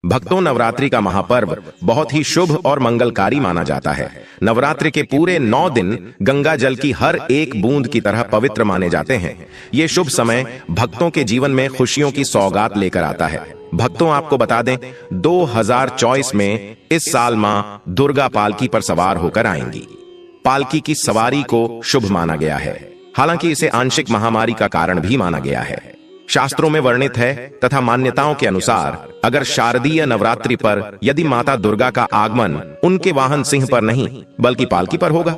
भक्तों, नवरात्रि का महापर्व बहुत ही शुभ और मंगलकारी माना जाता है। नवरात्रि के पूरे 9 दिन गंगा जल की हर एक बूंद की तरह पवित्र माने जाते हैं। ये शुभ समय भक्तों के जीवन में खुशियों की सौगात लेकर आता है। भक्तों, आपको बता दें, 2024 में इस साल मां दुर्गा पालकी पर सवार होकर आएंगी। पालकी की सवारी को शुभ माना गया है, हालांकि इसे आंशिक महामारी का कारण भी माना गया है। शास्त्रों में वर्णित है तथा मान्यताओं के अनुसार अगर शारदीय नवरात्रि पर यदि माता दुर्गा का आगमन उनके वाहन सिंह पर नहीं बल्कि पालकी पर होगा,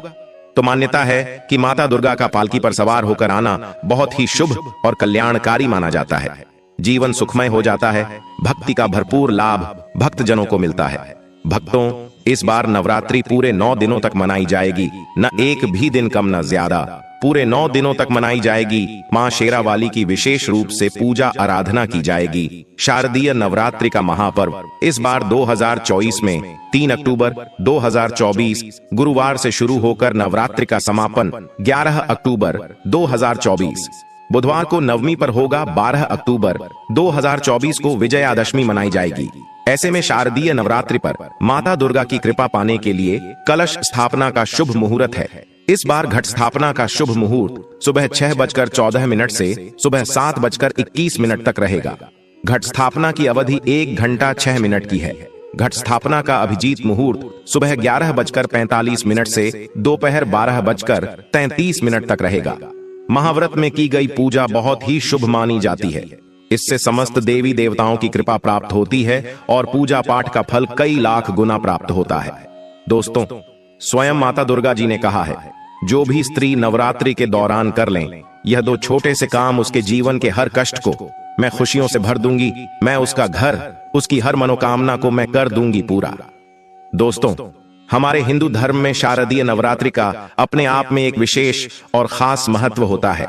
तो मान्यता है कि माता दुर्गा का पालकी पर सवार होकर आना बहुत ही शुभ और कल्याणकारी माना जाता है। जीवन सुखमय हो जाता है, भक्ति का भरपूर लाभ भक्तजनों को मिलता है। भक्तों, इस बार नवरात्रि पूरे 9 दिनों तक मनाई जाएगी, न एक भी दिन कम न ज्यादा। पूरे 9 दिनों तक मनाई जाएगी। मां शेरावाली की विशेष रूप से पूजा आराधना की जाएगी। शारदीय नवरात्रि का महापर्व इस बार 2024 में 3 अक्टूबर 2024 गुरुवार से शुरू होकर नवरात्रि का समापन 11 अक्टूबर 2024 बुधवार को नवमी पर होगा। 12 अक्टूबर 2024 को विजयादशमी मनाई जाएगी। ऐसे में शारदीय नवरात्रि पर माता दुर्गा की कृपा पाने के लिए कलश स्थापना का शुभ मुहूर्त है। इस बार घट स्थापना का शुभ मुहूर्त सुबह 6:14 से सुबह 7:21 तक रहेगा। घट स्थापना की अवधि 1 घंटा 6 मिनट की है। घट स्थापना का अभिजीत मुहूर्त सुबह 11:45 से दोपहर 12:33 तक रहेगा। महाव्रत में की गई पूजा बहुत ही शुभ मानी जाती है। इससे समस्त देवी देवताओं की कृपा प्राप्त होती है और पूजा पाठ का फल कई लाख गुना प्राप्त होता है। दोस्तों, स्वयं माता दुर्गा जी ने कहा है, जो भी स्त्री नवरात्रि के दौरान कर लें, यह 2 छोटे से काम उसके जीवन के हर कष्ट को मैं खुशियों से भर दूंगी। मैं उसका घर, उसकी हर मनोकामना को मैं कर दूंगी पूरा। दोस्तों, हमारे हिंदू धर्म में शारदीय नवरात्रि का अपने आप में एक विशेष और खास महत्व होता है।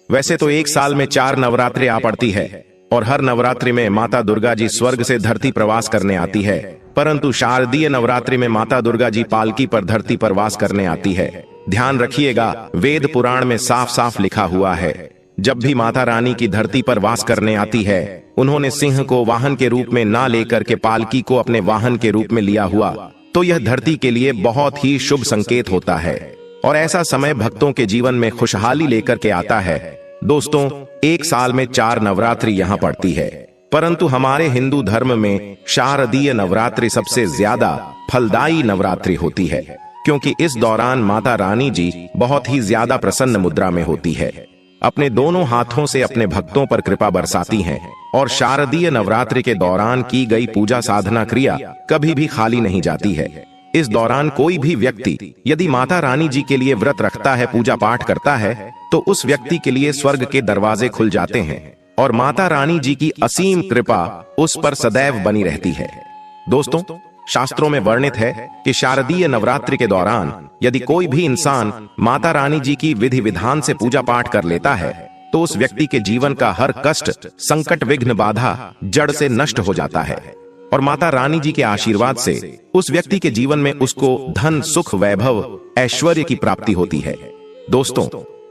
वैसे तो एक साल में 4 नवरात्रि आ पड़ती है और हर नवरात्रि में माता दुर्गा जी स्वर्ग से धरती पर वास करने आती है, परंतु शारदीय नवरात्रि में माता दुर्गा जी पालकी पर धरती पर वास करने आती है। ध्यान रखिएगा, वेद पुराण में साफ साफ लिखा हुआ है, जब भी माता रानी की धरती पर वास करने आती है, उन्होंने सिंह को वाहन के रूप में ना लेकर के पालकी को अपने वाहन के रूप में लिया हुआ, तो यह धरती के लिए बहुत ही शुभ संकेत होता है और ऐसा समय भक्तों के जीवन में खुशहाली लेकर के आता है। दोस्तों, एक साल में 4 नवरात्रि यहाँ पड़ती है, परंतु हमारे हिंदू धर्म में शारदीय नवरात्रि सबसे ज्यादा फलदायी नवरात्रि होती है, क्योंकि इस दौरान माता रानी जी बहुत ही ज्यादा प्रसन्न मुद्रा में होती है, अपने दोनों हाथों से अपने भक्तों पर कृपा बरसाती हैं और शारदीय नवरात्रि के दौरान की गई पूजा साधना क्रिया कभी भी खाली नहीं जाती है। इस दौरान कोई भी व्यक्ति यदि माता रानी जी के लिए व्रत रखता है, पूजा पाठ करता है, तो उस व्यक्ति के लिए स्वर्ग के दरवाजे खुल जाते हैं और माता रानी जी की असीम कृपा उस पर सदैव बनी रहती है। दोस्तों, शास्त्रों में वर्णित है कि शारदीय नवरात्रि के दौरान यदि कोई भी इंसान माता रानी जी की विधि विधान से पूजा पाठ कर लेता है, तो उस व्यक्ति के जीवन का हर कष्ट, संकट, विघ्न, बाधा जड़ से नष्ट हो जाता है और माता रानी जी के आशीर्वाद से उस व्यक्ति के जीवन में उसको धन, सुख, वैभव, ऐश्वर्य की प्राप्ति होती है। दोस्तों,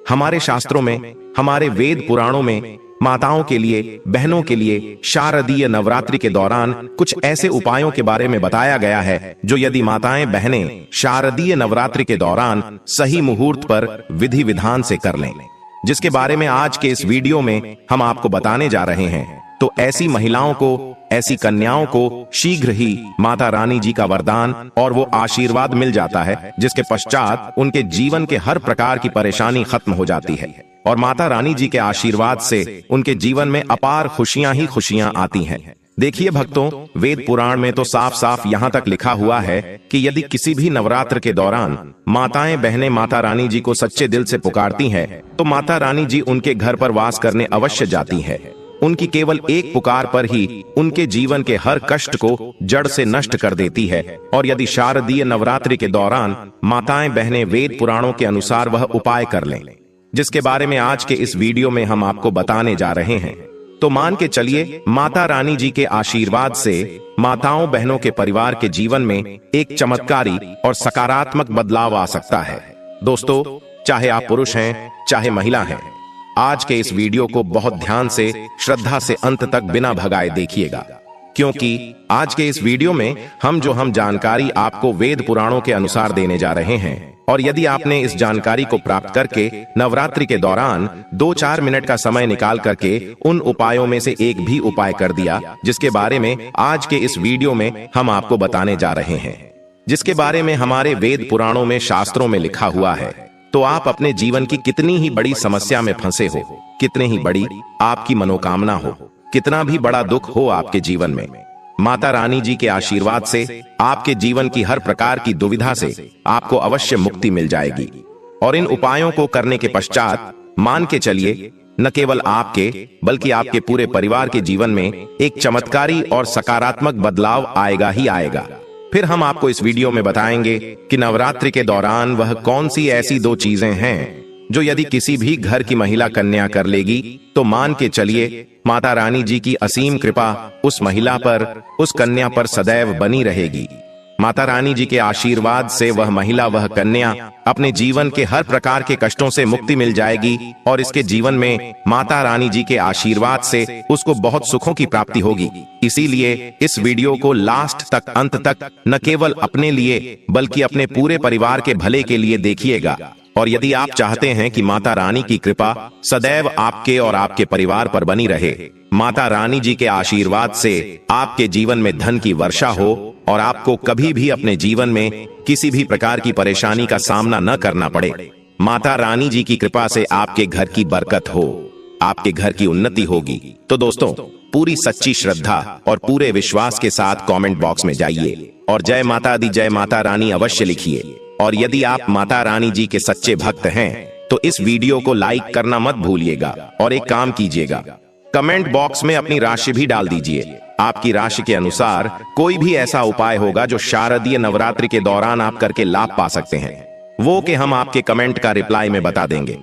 हमारे शास्त्रों में, हमारे वेद पुराणों में माताओं के लिए, बहनों के लिए शारदीय नवरात्रि के दौरान कुछ ऐसे उपायों के बारे में बताया गया है, जो यदि माताएं बहनें शारदीय नवरात्रि के दौरान सही मुहूर्त पर विधि विधान से कर लें, जिसके बारे में आज के इस वीडियो में हम आपको बताने जा रहे हैं, तो ऐसी महिलाओं को, ऐसी कन्याओं को शीघ्र ही माता रानी जी का वरदान और वो आशीर्वाद मिल जाता है, जिसके पश्चात उनके जीवन के हर प्रकार की परेशानी खत्म हो जाती है और माता रानी जी के आशीर्वाद से उनके जीवन में अपार खुशियां ही खुशियां आती हैं। देखिए भक्तों, वेद पुराण में तो साफ साफ यहाँ तक लिखा हुआ है कि यदि किसी भी नवरात्र के दौरान माताएं बहनें माता रानी जी को सच्चे दिल से पुकारती हैं, तो माता रानी जी उनके घर पर वास करने अवश्य जाती है। उनकी केवल एक पुकार पर ही उनके जीवन के हर कष्ट को जड़ से नष्ट कर देती है और यदि शारदीय नवरात्रि के दौरान माताएं बहनें वेद पुराणों के अनुसार वह उपाय कर लें, जिसके बारे में आज के इस वीडियो में हम आपको बताने जा रहे हैं, तो मान के चलिए माता रानी जी के आशीर्वाद से माताओं बहनों के परिवार के जीवन में एक चमत्कारी और सकारात्मक बदलाव आ सकता है। दोस्तों, चाहे आप पुरुष हैं चाहे महिला हैं, आज के इस वीडियो को बहुत ध्यान से, श्रद्धा से अंत तक बिना भगाए देखिएगा, क्योंकि आज के इस वीडियो में हम जानकारी आपको वेद पुराणों के अनुसार देने जा रहे हैं। और यदि आपने इस जानकारी को प्राप्त करके नवरात्रि के दौरान 2-4 मिनट का समय निकाल करके उन उपायों में से एक भी उपाय कर दिया, जिसके बारे में आज के इस वीडियो में हम आपको बताने जा रहे हैं, जिसके बारे में हमारे वेद पुराणों में शास्त्रों में लिखा हुआ है, तो आप अपने जीवन की कितनी ही बड़ी समस्या में फंसे हो, कितनी ही बड़ी आपकी मनोकामना हो, कितना भी बड़ा दुख हो आपके जीवन में, माता रानी जी के आशीर्वाद से आपके जीवन की हर प्रकार की दुविधा से आपको अवश्य मुक्ति मिल जाएगी। और इन उपायों को करने के पश्चात मान के चलिए, न केवल आपके बल्कि आपके पूरे परिवार के जीवन में एक चमत्कारी और सकारात्मक बदलाव आएगा ही आएगा। फिर हम आपको इस वीडियो में बताएंगे कि नवरात्रि के दौरान वह कौन सी ऐसी 2 चीजें हैं जो यदि किसी भी घर की महिला कन्या कर लेगी तो मान के चलिए माता रानी जी की असीम कृपा उस महिला पर, उस कन्या पर सदैव बनी रहेगी। माता रानी जी के आशीर्वाद से वह महिला, वह कन्या अपने जीवन के हर प्रकार के कष्टों से मुक्ति मिल जाएगी और इसके जीवन में माता रानी जी के आशीर्वाद से उसको बहुत सुखों की प्राप्ति होगी। इसीलिए इस वीडियो को लास्ट तक, अंत तक न केवल अपने लिए बल्कि अपने पूरे परिवार के भले के लिए देखिएगा। और यदि आप चाहते हैं कि माता रानी की कृपा सदैव आपके और आपके परिवार पर बनी रहे, माता रानी जी के आशीर्वाद से आपके जीवन में धन की वर्षा हो और आपको कभी भी अपने जीवन में किसी भी प्रकार की परेशानी का सामना न करना पड़े, माता रानी जी की कृपा से आपके घर की बरकत हो, आपके घर की उन्नति होगी, तो दोस्तों पूरी सच्ची श्रद्धा और पूरे विश्वास के साथ कमेंट बॉक्स में जाइए और जय माता दी, जय माता रानी अवश्य लिखिए। और यदि आप माता रानी जी के सच्चे भक्त हैं तो इस वीडियो को लाइक करना मत भूलिएगा और एक काम कीजिएगा, कमेंट बॉक्स में अपनी राशि भी डाल दीजिए। आपकी राशि के अनुसार कोई भी ऐसा उपाय होगा जो शारदीय नवरात्रि के दौरान आप करके लाभ पा सकते हैं, वो कि हम आपके कमेंट का रिप्लाई में बता देंगे।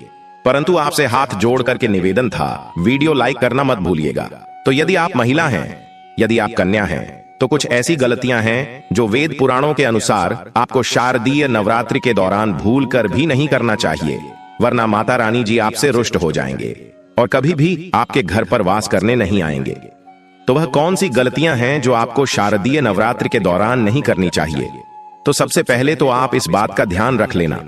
परंतु आपसे हाथ जोड़ करके निवेदन था, वीडियो लाइक करना मत भूलिएगा। तो यदि आप महिला हैं, यदि आप कन्या हैं, तो कुछ ऐसी गलतियां हैं जो वेद पुराणों के अनुसार आपको शारदीय नवरात्रि के दौरान भूलकर भी नहीं करना चाहिए, वरना माता रानी जी आपसे रुष्ट हो जाएंगे और कभी भी आपके घर पर वास करने नहीं आएंगे। तो वह कौन सी गलतियां हैं जो आपको शारदीय नवरात्रि के दौरान नहीं करनी चाहिए? तो सबसे पहले तो आप इस बात का ध्यान रख लेना,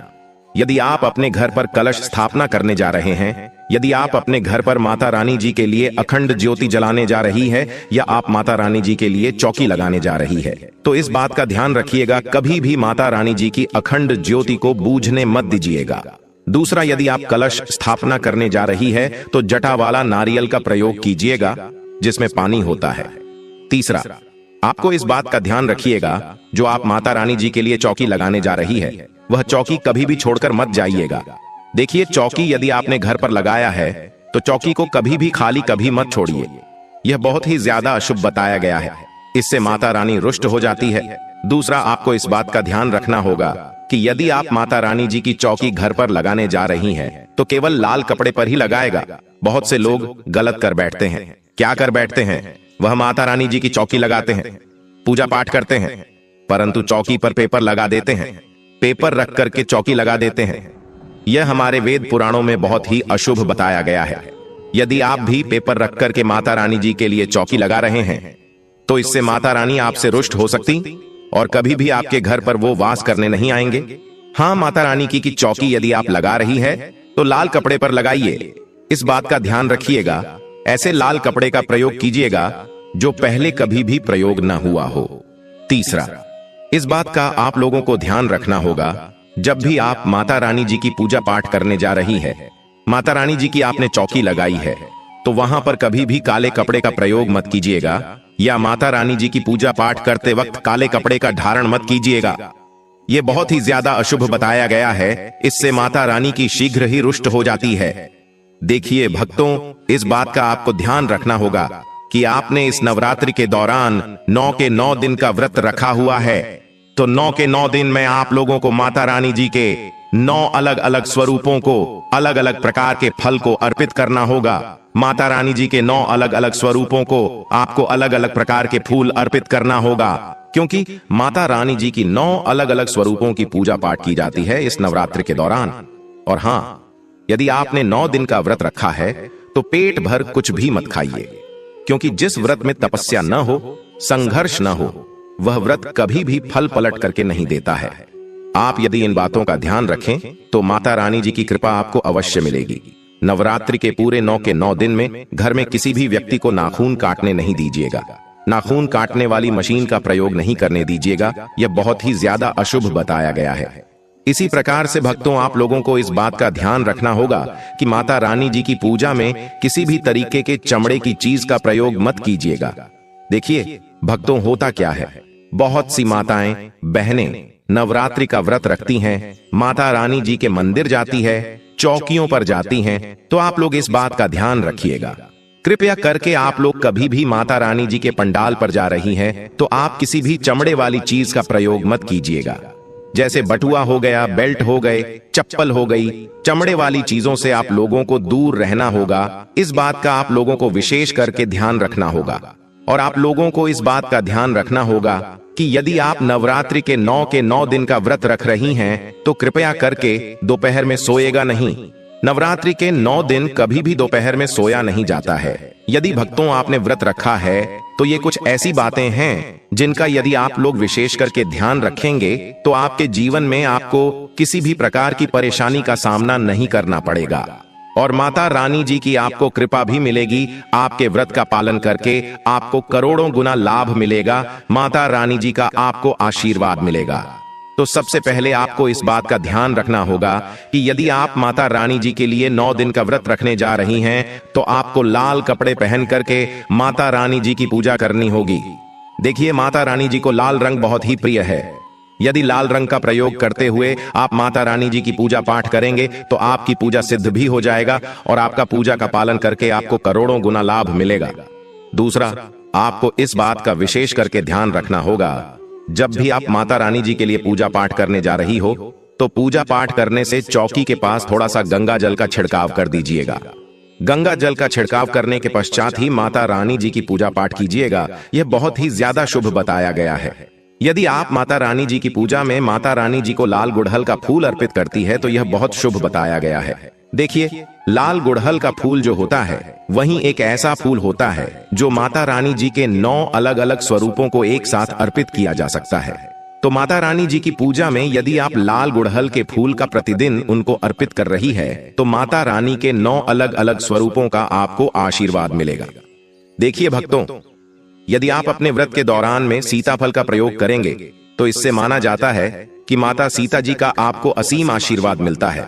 यदि आप अपने घर पर कलश स्थापना करने जा रहे हैं, यदि आप अपने घर पर माता रानी जी के लिए अखंड ज्योति जलाने जा रही है या आप माता रानी जी के लिए चौकी लगाने जा रही है, तो इस बात का ध्यान रखिएगा, कभी भी माता रानी जी की अखंड ज्योति को बूझने मत दीजिएगा। दूसरा, यदि आप कलश स्थापना करने जा रही है तो जटा वाला नारियल का प्रयोग कीजिएगा जिसमें पानी होता है। तीसरा, आपको इस बात का ध्यान रखिएगा, जो आप माता रानी जी के लिए चौकी लगाने जा रही है वह चौकी कभी भी छोड़कर मत जाइएगा। देखिए, चौकी यदि आपने घर पर लगाया है तो चौकी को कभी भी खाली कभी मत छोड़िए, यह बहुत ही ज्यादा अशुभ बताया गया है, इससे माता रानी रुष्ट हो जाती है। दूसरा, आपको इस बात का ध्यान रखना होगा कि यदि आप माता रानी जी की चौकी घर पर लगाने जा रही हैं तो केवल लाल कपड़े पर ही लगाएगा। बहुत से लोग गलत कर बैठते हैं। क्या कर बैठते हैं? वह माता रानी जी की चौकी लगाते हैं, पूजा पाठ करते हैं, परंतु चौकी पर पेपर लगा देते हैं, पेपर रख करके चौकी लगा देते हैं। यह हमारे वेद पुराणों में बहुत ही अशुभ बताया गया है। यदि आप भी पेपर रख करके माता रानी जी के लिए चौकी लगा रहे हैं तो इससे माता रानी आपसे रुष्ट हो सकती और कभी भी आपके घर पर वो वास करने नहीं आएंगे। हाँ, माता रानी की चौकी यदि आप लगा रही है तो लाल कपड़े पर लगाइए, इस बात का ध्यान रखिएगा। ऐसे लाल कपड़े का प्रयोग कीजिएगा जो पहले कभी भी प्रयोग न हुआ हो। तीसरा, इस बात का आप लोगों को ध्यान रखना होगा, जब भी आप माता रानी जी की पूजा पाठ करने जा रही है, माता रानी जी की आपने चौकी लगाई है, तो वहां पर कभी भी काले कपड़े का प्रयोग मत कीजिएगा या माता रानी जी की पूजा पाठ करते वक्त काले कपड़े का धारण मत कीजिएगा। यह बहुत ही ज्यादा अशुभ बताया गया है, इससे माता रानी की शीघ्र ही रुष्ट हो जाती है। देखिए भक्तों, इस बात का आपको ध्यान रखना होगा कि आपने इस नवरात्रि के दौरान 9 के 9 दिन का व्रत रखा हुआ है, तो 9 के 9 दिन में आप लोगों को माता रानी जी के 9 अलग अलग स्वरूपों को, अलग अलग प्रकार के फल को अर्पित करना होगा। माता रानी जी के 9 अलग अलग स्वरूपों को आपको अलग अलग प्रकार के फूल अर्पित करना होगा, क्योंकि माता रानी जी की 9 अलग अलग स्वरूपों की पूजा पाठ की जाती है इस नवरात्रि के दौरान। और हाँ, यदि आपने 9 दिन का व्रत रखा है तो पेट भर कुछ भी मत खाइए, क्योंकि जिस व्रत में तपस्या न हो, संघर्ष न हो, वह व्रत कभी भी फल पलट करके नहीं देता है। आप यदि इन बातों का ध्यान रखें तो माता रानी जी की कृपा आपको अवश्य मिलेगी। नवरात्रि के पूरे 9 के 9 दिन में घर में किसी भी व्यक्ति को नाखून काटने नहीं दीजिएगा। नाखून काटने वाली मशीन का प्रयोग नहीं करने दीजिएगा, यह बहुत ही ज्यादा अशुभ बताया गया है। इसी प्रकार से भक्तों, आप लोगों को इस बात का ध्यान रखना होगा कि माता रानी जी की पूजा में किसी भी तरीके के चमड़े की चीज का प्रयोग मत कीजिएगा। देखिए भक्तों, होता क्या है, बहुत सी माताएं बहनें नवरात्रि का व्रत रखती हैं, माता रानी जी के मंदिर जाती है, चौकियों पर जाती हैं, तो आप लोग इस बात का ध्यान रखिएगा। कृपया करके आप लोग कभी भी माता रानी जी के पंडाल पर जा रही हैं तो आप किसी भी चमड़े वाली चीज का प्रयोग मत कीजिएगा। जैसे बटुआ हो गया, बेल्ट हो गए, चप्पल हो गई, चमड़े वाली चीजों से आप लोगों को दूर रहना होगा। इस बात का आप लोगों को विशेष करके ध्यान रखना होगा। और आप लोगों को इस बात का ध्यान रखना होगा कि यदि आप नवरात्रि के 9 के 9 दिन का व्रत रख रही हैं तो कृपया करके दोपहर में सोएगा नहीं। नवरात्रि के 9 दिन कभी भी दोपहर में सोया नहीं जाता है। यदि भक्तों आपने व्रत रखा है तो ये कुछ ऐसी बातें हैं जिनका यदि आप लोग विशेष करके ध्यान रखेंगे तो आपके जीवन में आपको किसी भी प्रकार की परेशानी का सामना नहीं करना पड़ेगा और माता रानी जी की आपको कृपा भी मिलेगी। आपके व्रत का पालन करके आपको करोड़ों गुना लाभ मिलेगा। माता रानी जी का आपको आशीर्वाद मिलेगा। तो सबसे पहले आपको इस बात का ध्यान रखना होगा कि यदि आप माता रानी जी के लिए 9 दिन का व्रत रखने जा रही हैं तो आपको लाल कपड़े पहन करके माता रानी जी की पूजा करनी होगी। देखिए, माता रानी जी को लाल रंग बहुत ही प्रिय है। यदि लाल रंग का प्रयोग करते हुए आप माता रानी जी की पूजा पाठ करेंगे तो आपकी पूजा सिद्ध भी हो जाएगा और आपका पूजा का पालन करके आपको करोड़ों गुना लाभ मिलेगा। दूसरा, आपको इस बात का विशेष करके ध्यान रखना होगा, जब भी आप माता रानी जी के लिए पूजा पाठ करने जा रही हो तो पूजा पाठ करने से चौकी के पास थोड़ा सा गंगा जल का छिड़काव कर दीजिएगा। गंगा जल का छिड़काव करने के पश्चात ही माता रानी जी की पूजा पाठ कीजिएगा। यह बहुत ही ज्यादा शुभ बताया गया है। यदि आप माता रानी जी की पूजा में माता रानी जी को लाल गुड़हल का फूल अर्पित करती है तो यह बहुत शुभ बताया गया है। देखिए, लाल गुड़हल का फूल जो होता है वही एक ऐसा फूल होता है जो माता रानी जी के 9 अलग अलग स्वरूपों को एक साथ अर्पित किया जा सकता है। तो माता रानी जी की पूजा में यदि आप लाल गुड़हल के फूल का प्रतिदिन उनको अर्पित कर रही है तो माता रानी के 9 अलग अलग स्वरूपों का आपको आशीर्वाद मिलेगा। देखिए भक्तों, यदि आप अपने व्रत के दौरान में सीताफल का प्रयोग करेंगे तो इससे माना जाता है कि माता सीता जी का आपको असीम आशीर्वाद मिलता है।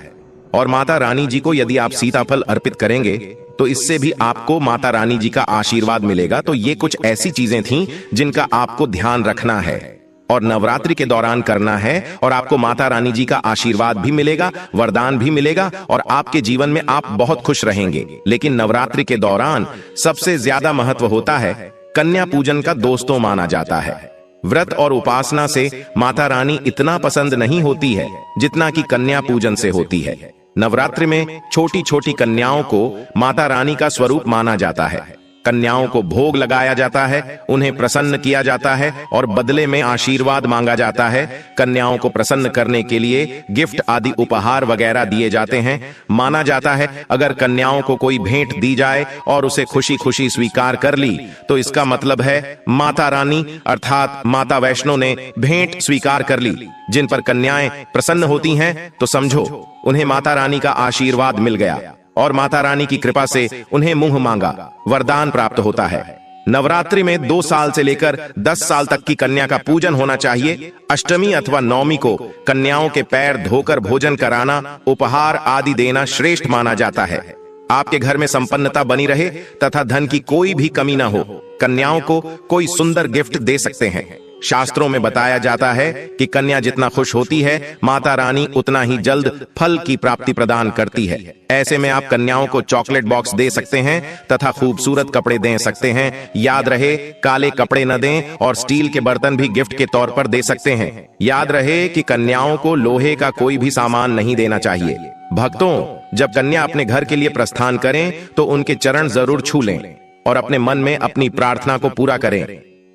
और माता रानी जी को यदि आप सीताफल अर्पित करेंगे तो इससे भी आपको माता रानी जी का आशीर्वाद मिलेगा। तो ये कुछ ऐसी चीजें थीं जिनका आपको ध्यान रखना है और नवरात्रि के दौरान करना है और आपको माता रानी जी का आशीर्वाद भी मिलेगा, वरदान भी मिलेगा और आपके जीवन में आप बहुत खुश रहेंगे। लेकिन नवरात्रि के दौरान सबसे ज्यादा महत्व होता है कन्या पूजन का। दोस्तों, माना जाता है व्रत और उपासना से माता रानी इतना पसंद नहीं होती है जितना कि कन्या पूजन से होती है। नवरात्रि में छोटी छोटी कन्याओं को माता रानी का स्वरूप माना जाता है। कन्याओं को भोग लगाया जाता है, उन्हें प्रसन्न किया जाता है और बदले में आशीर्वाद मांगा जाता है। कन्याओं को प्रसन्न करने के लिए गिफ्ट आदि उपहार वगैरह दिए जाते हैं। माना जाता है अगर कन्याओं को कोई भेंट दी जाए और उसे खुशी खुशी स्वीकार कर ली तो इसका मतलब है माता रानी अर्थात माता वैष्णो ने भेंट स्वीकार कर ली। जिन पर कन्याएं प्रसन्न होती हैं तो समझो उन्हें माता रानी का आशीर्वाद मिल गया और माता रानी की कृपा से उन्हें मुंह मांगा वरदान प्राप्त होता है। नवरात्रि में 2 साल से लेकर 10 साल तक की कन्या का पूजन होना चाहिए। अष्टमी अथवा नवमी को कन्याओं के पैर धोकर भोजन कराना, उपहार आदि देना श्रेष्ठ माना जाता है। आपके घर में संपन्नता बनी रहे तथा धन की कोई भी कमी न हो, कन्याओं को कोई सुंदर गिफ्ट दे सकते हैं। शास्त्रों में बताया जाता है कि कन्या जितना खुश होती है माता रानी उतना ही जल्द फल की प्राप्ति प्रदान करती है। ऐसे में आप कन्याओं को चॉकलेट बॉक्स दे सकते हैं तथा खूबसूरत कपड़े दे सकते हैं। याद रहे, काले कपड़े न दें और स्टील के बर्तन भी गिफ्ट के तौर पर दे सकते हैं। याद रहे कि कन्याओं को लोहे का कोई भी सामान नहीं देना चाहिए। भक्तों, जब कन्या अपने घर के लिए प्रस्थान करें तो उनके चरण जरूर छू लें और अपने मन में अपनी प्रार्थना को पूरा करें।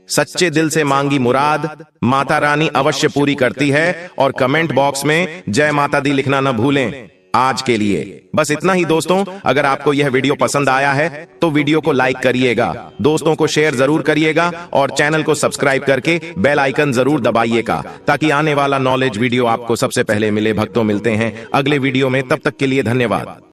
सच्चे दिल से मांगी मुराद माता रानी अवश्य पूरी करती है। और कमेंट बॉक्स में जय माता दी लिखना न भूलें। आज के लिए बस इतना ही दोस्तों। अगर आपको यह वीडियो पसंद आया है तो वीडियो को लाइक करिएगा, दोस्तों को शेयर जरूर करिएगा और चैनल को सब्सक्राइब करके बेल आइकन जरूर दबाइएगा ताकि आने वाला नॉलेज वीडियो आपको सबसे पहले मिले। भक्तों, मिलते हैं अगले वीडियो में, तब तक के लिए धन्यवाद।